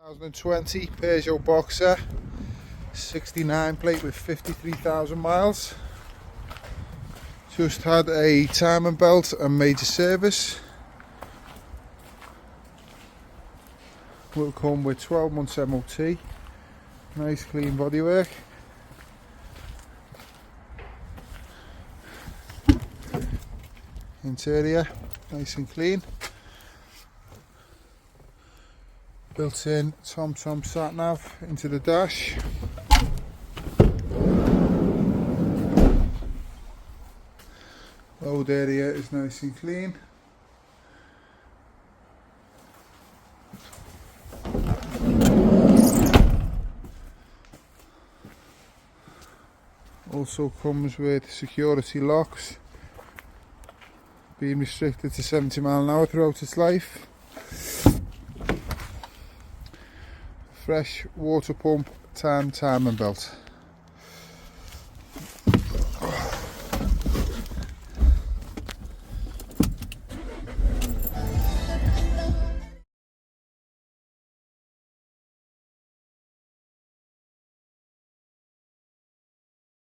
2020 Peugeot Boxer 69 plate with 53,000 miles. Just had a timing belt and major service. Will come with 12 months MOT. Nice clean bodywork. Interior nice and clean. Built-in TomTom sat nav into the dash. Load area is nice and clean. Also comes with security locks, being restricted to 70 mph throughout its life. Fresh water pump timing belt.